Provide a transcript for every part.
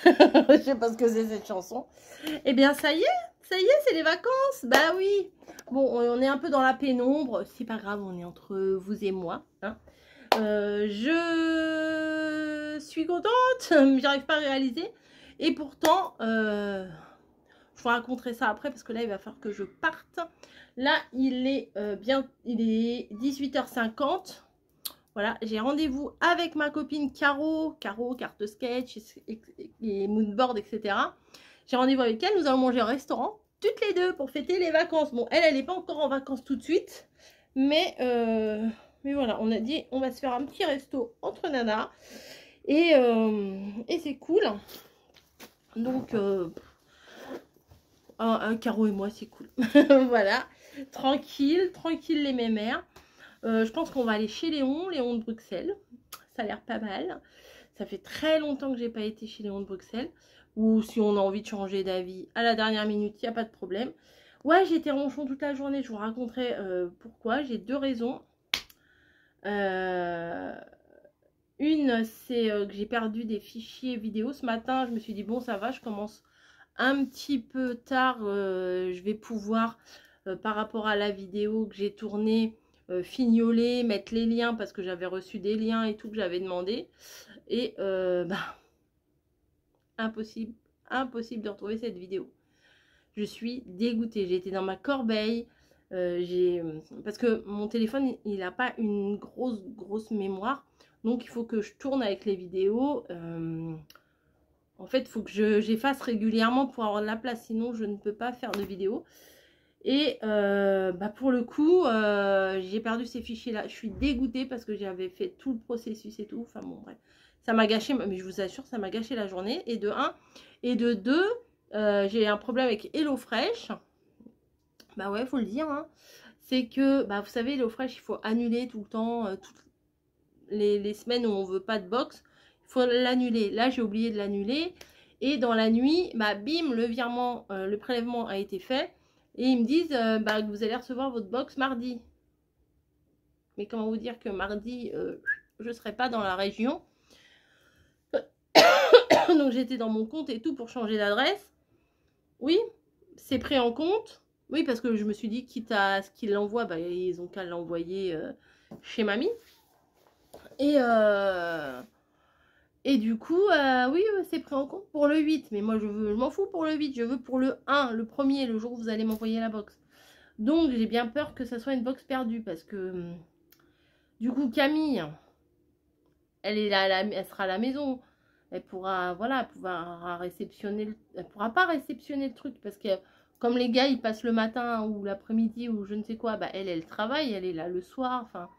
Je sais pas ce que c'est cette chanson. Eh bien, ça y est, c'est les vacances. Bah oui. Bon, on est un peu dans la pénombre. C'est pas grave, on est entre vous et moi. Hein. Je suis contente. J'arrive pas à réaliser. Et pourtant, je vous raconterai ça après parce que là, il va falloir que je parte. Là, il est il est 18h50. Voilà, j'ai rendez-vous avec ma copine Caro, carte sketch et moodboard, etc. J'ai rendez-vous avec elle, nous allons manger au restaurant, toutes les deux, pour fêter les vacances. Bon, elle n'est pas encore en vacances tout de suite, mais voilà, on a dit, on va se faire un petit resto entre nanas, et c'est cool. Donc, Caro et moi, c'est cool. Voilà, tranquille les mémères. Je pense qu'on va aller chez Léon de Bruxelles. Ça a l'air pas mal. Ça fait très longtemps que j'ai pas été chez Léon de Bruxelles. Ou si on a envie de changer d'avis à la dernière minute, il n'y a pas de problème. Ouais, j'ai été ronchon toute la journée. Je vous raconterai pourquoi. J'ai deux raisons. Une, c'est que j'ai perdu des fichiers vidéo. Ce matin, je me suis dit, bon, ça va, je commence un petit peu tard. Je vais pouvoir, par rapport à la vidéo que j'ai tournée, fignoler, mettre les liens parce que j'avais reçu des liens et tout que j'avais demandé. Et impossible de retrouver cette vidéo. Je suis dégoûtée. J'ai été dans ma corbeille. Parce que mon téléphone, il n'a pas une grosse mémoire. Donc, il faut que je tourne avec les vidéos. En fait, il faut que j'efface régulièrement pour avoir de la place. Sinon, je ne peux pas faire de vidéo. Et pour le coup, j'ai perdu ces fichiers-là. Je suis dégoûtée parce que j'avais fait tout le processus et tout. Enfin bon, bref. Ça m'a gâché, mais je vous assure, ça m'a gâché la journée. Et de 1. Et de 2, j'ai un problème avec HelloFresh. Bah ouais, faut le dire. Hein. C'est que, vous savez, HelloFresh, il faut annuler tout le temps, toutes les semaines où on veut pas de box. Il faut l'annuler. Là, j'ai oublié de l'annuler. Et dans la nuit, bim, le virement, le prélèvement a été fait. Et ils me disent que vous allez recevoir votre box mardi. Mais comment vous dire que mardi, je ne serai pas dans la région. Donc j'étais dans mon compte et tout pour changer d'adresse. Oui, c'est pris en compte. Oui, parce que je me suis dit, quitte à ce qu'ils l'envoient, ils ont qu'à l'envoyer chez mamie. Et du coup, oui, c'est pris en compte pour le 8. Mais moi, je m'en fous pour le 8. Je veux pour le 1, le premier, le jour où vous allez m'envoyer la box. Donc, j'ai bien peur que ça soit une box perdue. Parce que, du coup, Camille, elle sera à la maison. Elle pourra, voilà, pouvoir réceptionner. Elle pourra pas réceptionner le truc. Parce que, comme les gars, ils passent le matin ou l'après-midi ou je ne sais quoi, elle travaille. Elle est là le soir. Enfin,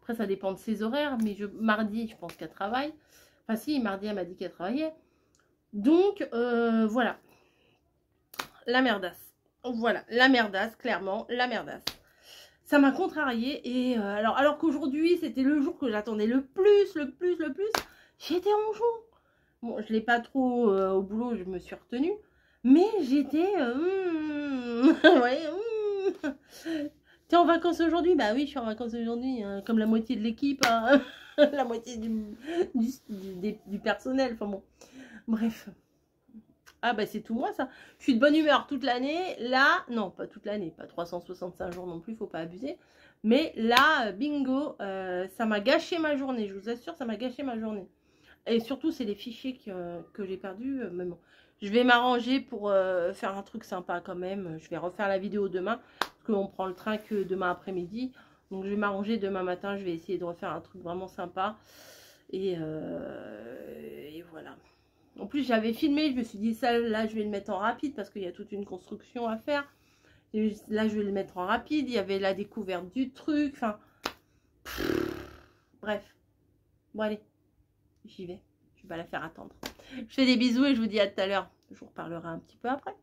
après, ça dépend de ses horaires. Mais mardi, je pense qu'elle travaille. Enfin si, mardi, elle m'a dit qu'elle travaillait. Donc, voilà. La merdasse. Voilà, la merdasse, clairement, la merdasse. Ça m'a contrariée. Et alors qu'aujourd'hui, c'était le jour que j'attendais le plus. J'étais en jour. Bon, je ne l'ai pas trop au boulot, je me suis retenue. Mais j'étais... ouais, T'es en vacances aujourd'hui? Bah oui, je suis en vacances aujourd'hui. Hein, comme la moitié de l'équipe. Hein, la moitié du personnel. Enfin bon. Bref. Ah c'est tout moi ça. Je suis de bonne humeur toute l'année. Là, non, pas toute l'année. Pas 365 jours non plus, faut pas abuser. Mais là, bingo, ça m'a gâché ma journée. Je vous assure, ça m'a gâché ma journée. Et surtout, c'est les fichiers que j'ai perdus. Mais bon, je vais m'arranger pour faire un truc sympa quand même. Je vais refaire la vidéo demain. Parce qu'on prend le train que demain après-midi. Donc, je vais m'arranger demain matin. Je vais essayer de refaire un truc vraiment sympa. Et voilà. En plus, j'avais filmé. Je me suis dit, ça, là, je vais le mettre en rapide. Parce qu'il y a toute une construction à faire. Et là, je vais le mettre en rapide. Il y avait la découverte du truc. Enfin, bref. Bon, allez. J'y vais. Je vais pas la faire attendre. Je fais des bisous et je vous dis à tout à l'heure. Je vous reparlerai un petit peu après.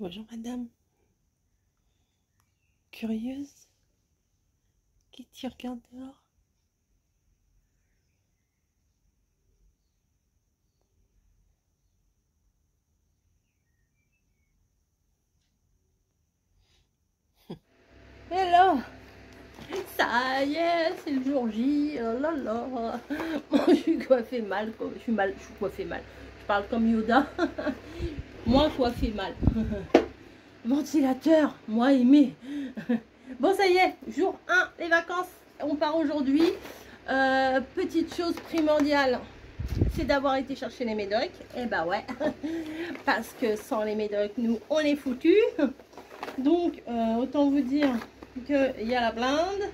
Bonjour madame. Curieuse? Qui tu regardes dehors? Hello! Ça y est, c'est le jour J. Oh là là. Moi, je suis coiffée mal. Je suis coiffée mal. Je parle comme Yoda. Moi, coiffée mal. Ventilateur, moi aimé. Bon, ça y est, jour 1, les vacances. On part aujourd'hui. Petite chose primordiale, c'est d'avoir été chercher les médocs. Et bah ouais, parce que sans les médocs, nous, on est foutus. Donc, autant vous dire qu'il y a la blinde.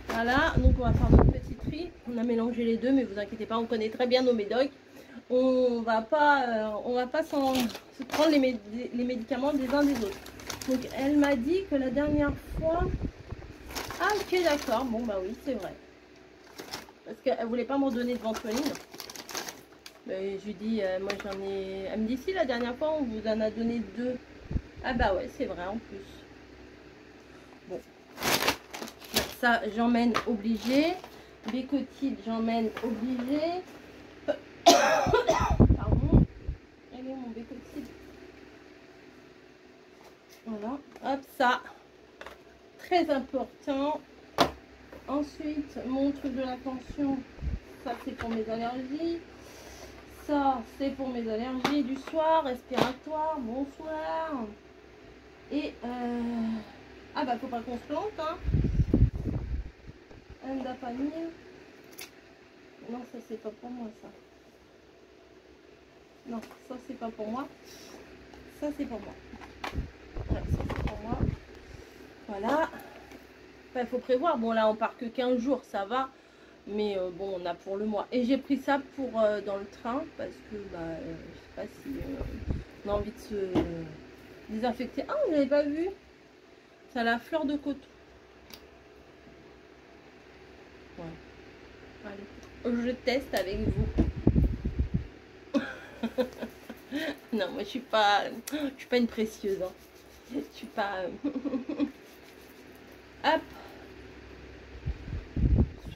Voilà, donc on va faire notre petit tri. On a mélangé les deux, mais vous inquiétez pas, on connaît très bien nos médocs. On va pas se prendre les médicaments des uns des autres. Donc elle m'a dit que la dernière fois... Ah ok, d'accord, bon bah oui, c'est vrai. Parce qu'elle voulait pas m'en donner de ventoline. Je lui dis, moi j'en ai... Elle me dit si, la dernière fois on vous en a donné 2. Ah bah ouais, c'est vrai en plus. Bon. Ça, j'emmène obligé. Bécotide, j'emmène obligé. Pardon. Elle est mon bécotide. Voilà. Hop, ça. Très important. Ensuite, mon truc de la tension. Ça, c'est pour mes allergies. Ça, c'est pour mes allergies du soir, respiratoire. Bonsoir. Et ah bah, faut pas qu'on se plante, hein. Indapamide. Non, ça c'est pas pour moi, ça. Non, ça c'est pas pour moi. Ça c'est pour moi. Ouais, ça c'est pour moi. Voilà. Enfin, il faut prévoir. Bon, là on part que 15 jours, ça va. Mais bon, on a pour le mois. Et j'ai pris ça pour dans le train parce que bah, je sais pas si on a envie de se désinfecter. Ah, vous l'avez pas vu? Ça a la fleur de coton. Ouais. Allez, je teste avec vous. Non, moi je suis pas une précieuse. Hein. Je suis pas. Hop.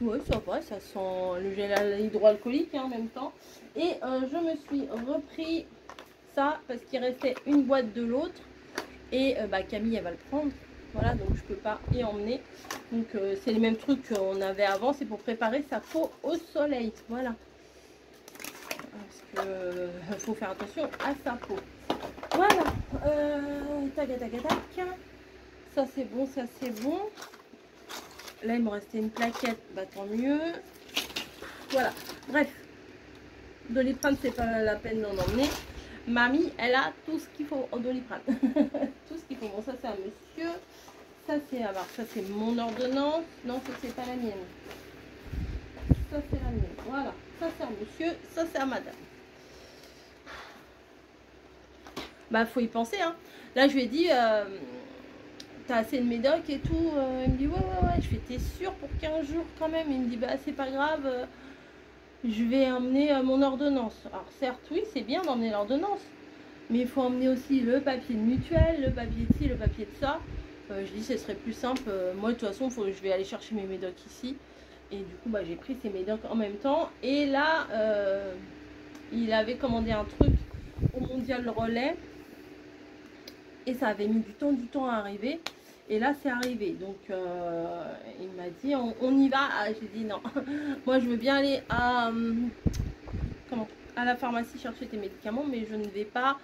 Ouais, ça va, ça sent le gel hydroalcoolique hein, en même temps. Et je me suis repris ça parce qu'il restait une boîte de l'autre. Et bah, Camille, elle va le prendre. Voilà, donc je peux pas y emmener. Donc c'est les mêmes trucs qu'on avait avant. C'est pour préparer sa peau au soleil. Voilà. Parce que faut faire attention à sa peau. Voilà. Tac, tac, tac. Ça c'est bon, ça c'est bon. Là, il me restait une plaquette. Bah tant mieux. Voilà. Bref. Doliprane, c'est pas la peine d'en emmener. Mamie, elle a tout ce qu'il faut en Doliprane. Tout ce qu'il faut. Bon, ça c'est à monsieur. Ça c'est alors ça c'est mon ordonnance. Non, ça c'est pas la mienne. Ça c'est la mienne. Voilà. Ça c'est à monsieur. Ça c'est à madame. Bah faut y penser hein. Là je lui ai dit t'as assez de médoc et tout. Il me dit ouais. Je fais t'es sûr pour 15 jours quand même. Il me dit bah c'est pas grave. Je vais emmener mon ordonnance. Alors certes oui c'est bien d'emmener l'ordonnance. Mais il faut emmener aussi le papier de mutuelle, le papier de ci, le papier de ça. Je dis ce serait plus simple. Moi de toute façon je vais aller chercher mes médocs ici. Et du coup bah, j'ai pris ces médocs en même temps. Et là il avait commandé un truc au Mondial Relais. Et ça avait mis du temps à arriver. Et là c'est arrivé. Donc il m'a dit on y va. Ah, j'ai dit non. Moi je veux bien aller à la pharmacie chercher tes médicaments. Mais je ne vais pas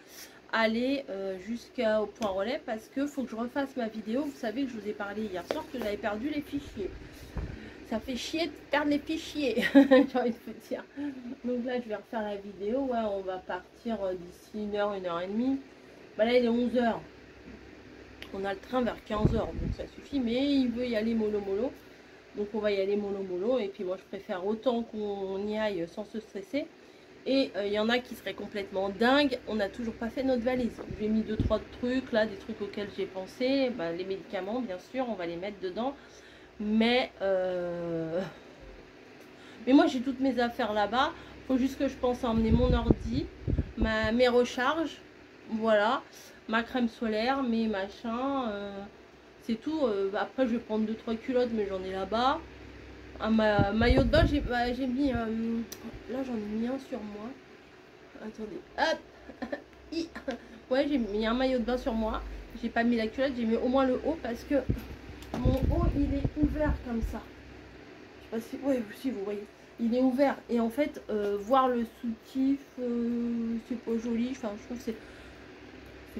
aller jusqu'au point relais. Parce que faut que je refasse ma vidéo. Vous savez que je vous ai parlé hier soir que j'avais perdu les fichiers. Ça fait chier de perdre les fichiers. J'ai envie de vous dire. Donc là je vais refaire la vidéo. Ouais on va partir d'ici 1h30. Bah là il est 11h. On a le train vers 15h, donc ça suffit. Mais il veut y aller mollo. Donc on va y aller mollo. Et puis moi je préfère autant qu'on y aille sans se stresser. Et il y en a qui seraient complètement dingues. On n'a toujours pas fait notre valise. J'ai mis 2-3 trucs là, des trucs auxquels j'ai pensé. Bah, les médicaments bien sûr, on va les mettre dedans. Mais moi j'ai toutes mes affaires là-bas. Faut juste que je pense à emmener mon ordi, mes recharges. Voilà. ma crème solaire, mes machins, c'est tout. Après je vais prendre 2-3 culottes, mais j'en ai là-bas. Un maillot de bain, j'ai mis, là j'en ai mis un sur moi. Attendez, hop. Ouais, j'ai mis un maillot de bain sur moi. J'ai pas mis la culotte, j'ai mis au moins le haut parce que mon haut il est ouvert comme ça. Je sais pas si, ouais, si vous voyez, il est ouvert. Et en fait, voir le soutif, c'est pas joli. Enfin, je trouve que c'est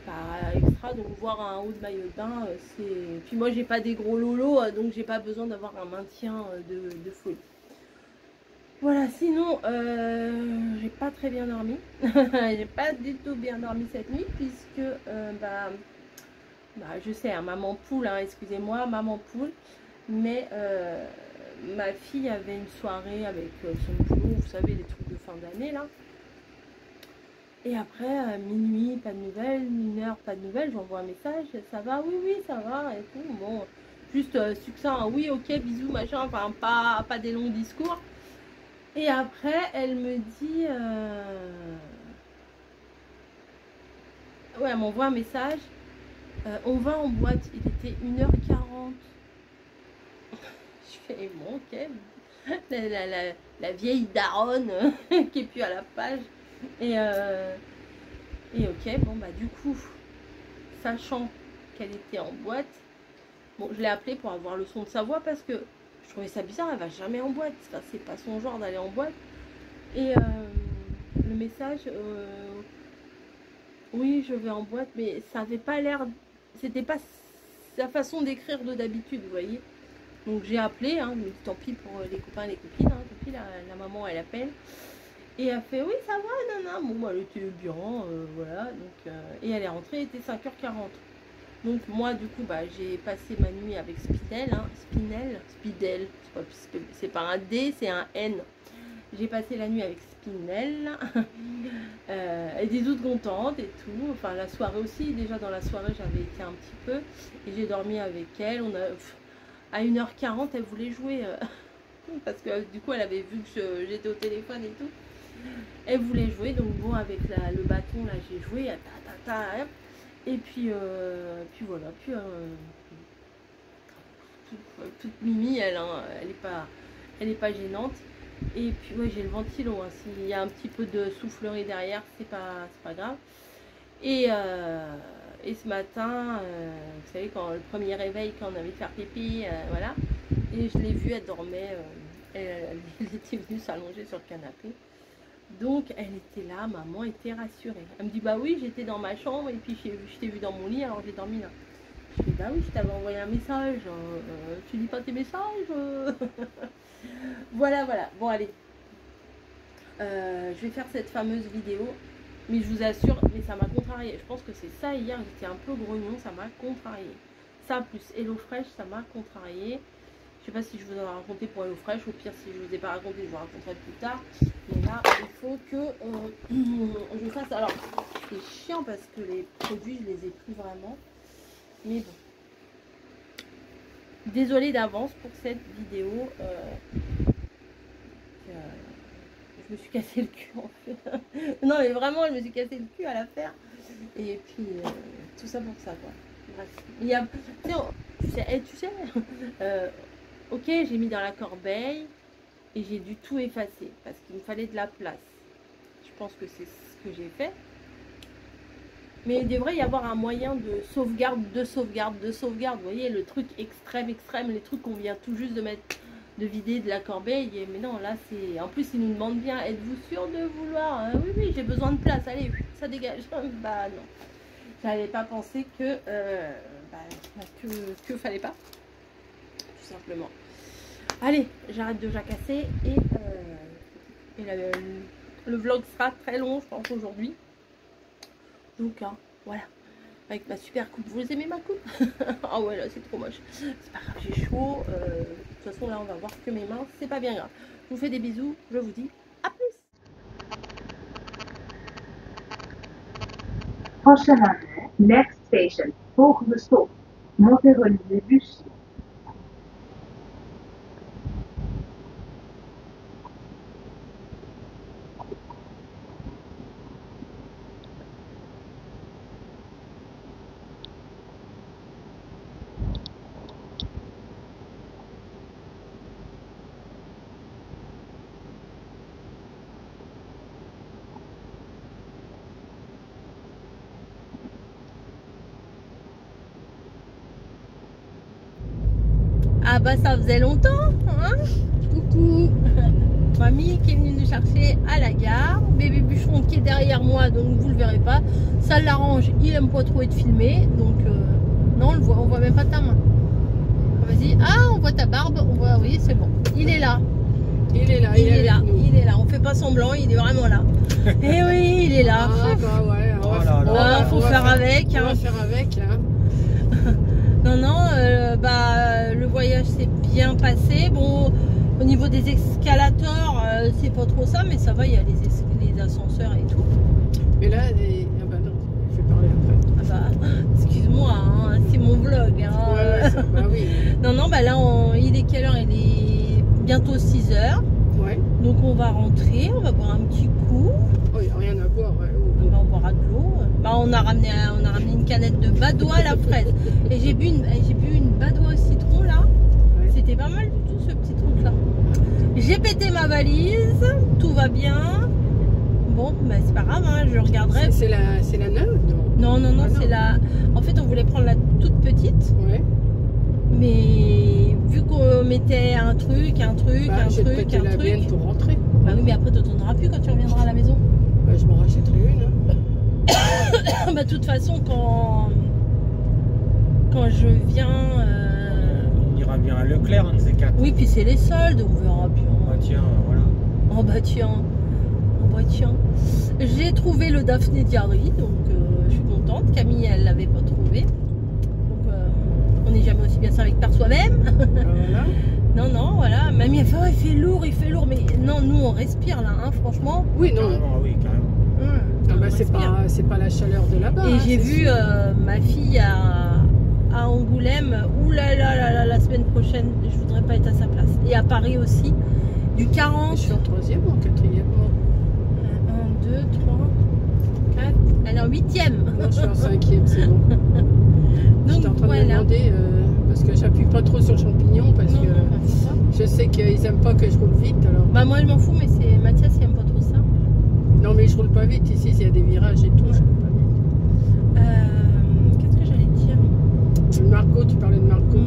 pas extra. Donc voir un haut de maillot de bain, c'est. Puis moi, j'ai pas des gros lolos, donc j'ai pas besoin d'avoir un maintien de folie. Voilà, sinon, j'ai pas très bien dormi. J'ai pas du tout bien dormi cette nuit, puisque, je sais, hein, maman poule, hein, excusez-moi, maman poule, mais ma fille avait une soirée avec son boulot, vous savez, les trucs de fin d'année, là. Et après, minuit, pas de nouvelles, 1h, pas de nouvelles, j'envoie un message, ça va, oui, oui, ça va, et tout, bon, juste succinct, oui, ok, bisous, machin, enfin, pas des longs discours. Et après, elle me dit... Ouais, elle m'envoie un message. On va en boîte. Il était 1h40. Je fais, bon, ok. La vieille daronne qui est plus à la page. Et ok, bon, bah du coup, sachant qu'elle était en boîte, bon, je l'ai appelée pour avoir le son de sa voix parce que je trouvais ça bizarre, elle va jamais en boîte. Enfin, c'est pas son genre d'aller en boîte. Et le message, oui, je vais en boîte, mais ça avait pas l'air, c'était pas sa façon d'écrire de d'habitude, vous voyez. Donc j'ai appelé, hein, mais tant pis pour les copains et les copines, hein, tant pis, la maman elle appelle. Et elle fait, oui, ça va, nana. Bon, elle était bien, voilà. Donc, et elle est rentrée, il était 5h40. Donc moi, du coup, j'ai passé ma nuit avec Spinel, hein, Spidel, c'est pas un D, c'est un N. J'ai passé la nuit avec Spinel. Elle était toute contente et tout. Enfin, la soirée aussi. Déjà, dans la soirée, j'avais été un petit peu. Et j'ai dormi avec elle. À 1h40, elle voulait jouer. Parce que du coup, elle avait vu que j'étais au téléphone et tout. Elle voulait jouer. Donc, bon, avec le bâton, là, j'ai joué. Et puis voilà. Puis, toute mimi, elle est pas gênante. Et puis ouais, j'ai le ventilo, hein. S'il y a un petit peu de soufflerie derrière, c'est pas grave. Et ce matin, vous savez, quand le premier réveil, quand on avait fait faire pipi, voilà. Et je l'ai vue, elle dormait, elle était venue s'allonger sur le canapé. Donc elle était là, maman était rassurée. Elle me dit, bah oui, j'étais dans ma chambre et puis je t'ai vu dans mon lit, alors j'ai dormi là. Je dis, bah oui, je t'avais envoyé un message, tu dis pas tes messages Voilà, voilà. Bon, allez. Je vais faire cette fameuse vidéo. Mais je vous assure, mais ça m'a contrarié. Je pense que c'est ça hier. J'étais un peu grognon. Ça m'a contrarié. Ça plus HelloFresh, ça m'a contrarié. Je sais pas si je vous en ai raconté pour HelloFresh. Au pire, si je vous ai pas raconté, je vous raconterai plus tard. Mais là, il faut que je fasse. Alors, c'est chiant parce que les produits, je les ai plus vraiment. Mais bon. Désolée d'avance pour cette vidéo. Je me suis cassé le cul en fait. Non mais vraiment, je me suis cassé le cul à la faire. Et puis tout ça pour ça quoi. Bref. Il y a, tu sais, ok, j'ai mis dans la corbeille et j'ai dû tout effacer parce qu'il me fallait de la place. Je pense que c'est ce que j'ai fait. Mais il devrait y avoir un moyen de sauvegarde, Vous voyez, le truc extrême, les trucs qu'on vient tout juste de vider de la corbeille. Mais non, là, c'est... En plus, ils nous demandent bien, êtes-vous sûr de vouloir Oui, oui, j'ai besoin de place. Allez, ça dégage. Bah non. J'avais pas pensé que fallait pas. Tout simplement. Allez, j'arrête de jacasser. Et le vlog sera très long, je pense, aujourd'hui. Donc, hein, voilà. Avec ma super coupe. Vous aimez ma coupe? Ah ouais, là, c'est trop moche. C'est pas grave, j'ai chaud. De toute façon, là, on va voir que mes mains. C'est pas bien grave. Je vous fais des bisous. Je vous dis à plus. Prochain arrêt, next station, volgende stop, Monterrey-Bussy. Ah bah ça faisait longtemps, hein. Coucou. Mamie qui est venue nous chercher à la gare. Bébé Bûcheron qui est derrière moi, donc vous le verrez pas. Ça l'arrange, il aime pas trop être filmé, donc non, on voit même pas ta main. Vas-y, ah on voit ta barbe, on voit, oui c'est bon. Il est là. Il est là, il est là, il est là. On fait pas semblant, il est vraiment là. Eh oui, il est là. Ah bah ouais, faut faire avec. On va Hein. faire avec. Hein. Non, le voyage s'est bien passé. Bon, au niveau des escalators, c'est pas trop ça, mais ça va, il y a les ascenseurs et tout. Mais là, ah bah non, je vais parler après. Ah bah, excuse-moi, hein, c'est mon vlog. Hein. Ouais, bah oui. Non, bah là, il est quelle heure? Il est bientôt 6 h. Ouais. Donc on va rentrer, on va boire un petit coup. Oh, il n'y a rien à boire. Ouais. Bah, on boira de l'eau. Bah, on a ramené une canette de badois à la fraise. Et j'ai bu une badois au citron là. Ouais. C'était pas mal du tout ce petit truc là. J'ai pété ma valise, tout va bien. Bon, bah c'est pas grave, hein, je regarderai. C'est la neuve, non? Non, Ah, c'est la. En fait, on voulait prendre la toute petite, Ouais. mais vu qu'on mettait un truc, J'ai pété la mienne pour rentrer. Bah oui, mais après, tu n'en auras plus quand tu reviendras à la maison. Bah, je m'en rachèterai une. Hein. Bah, de toute façon, quand je viens. On ira bien à Leclerc, un de ces quatre. Oui, puis c'est les soldes, on verra bien. Bah tiens, voilà. Oh bah tiens. J'ai trouvé le Daphné Diary, donc je suis contente. Camille, elle l'avait pas trouvé. Donc on n'est jamais aussi bien servi que par soi-même. Voilà. Non, voilà. Mamie, elle fait, oh, il fait lourd. Mais non, nous, on respire là, hein, franchement. Oui, non. Carrément, oui, carrément. Ah bah, c'est pas la chaleur de là-bas. Et hein, j'ai c'est vu sûr. ma fille à Angoulême. Ouh là là, la semaine prochaine, je voudrais pas être à sa place. Et à Paris aussi. Du 40. Je suis en 3e ou en 4e? 1, 2, 3, 4. Elle est en 8e. Non, je suis en 5e, c'est bon. J'étais en Donc train de me voilà. demander, parce que j'appuie pas trop sur le champignon, parce Non, que non, c'est ça. je sais qu'ils aiment pas que je roule vite. Alors. Bah moi je m'en fous, mais c'est Mathias qui aime pas trop ça. Non, mais je roule pas vite ici, il y a des virages et tout, je roule pas vite. Qu'est-ce que j'allais dire? Margot, tu parlais de Margot.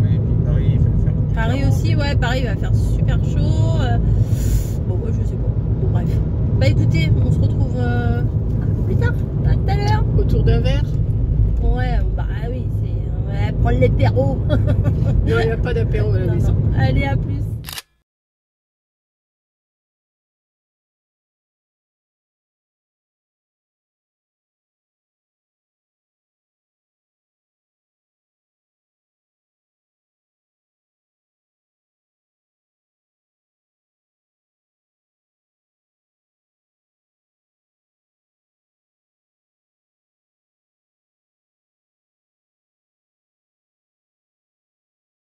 Oui, et puis Paris, il va faire. Paris aussi, ouais, Paris il va faire super chaud. Bon, ouais, je sais pas. Bon, bref. Bah écoutez, on se retrouve plus tard, à tout à l'heure. Autour d'un verre? Ouais, bah oui, c'est. Ouais, prendre l'apéro. Non, il n'y a pas d'apéro à la maison. Allez, à plus.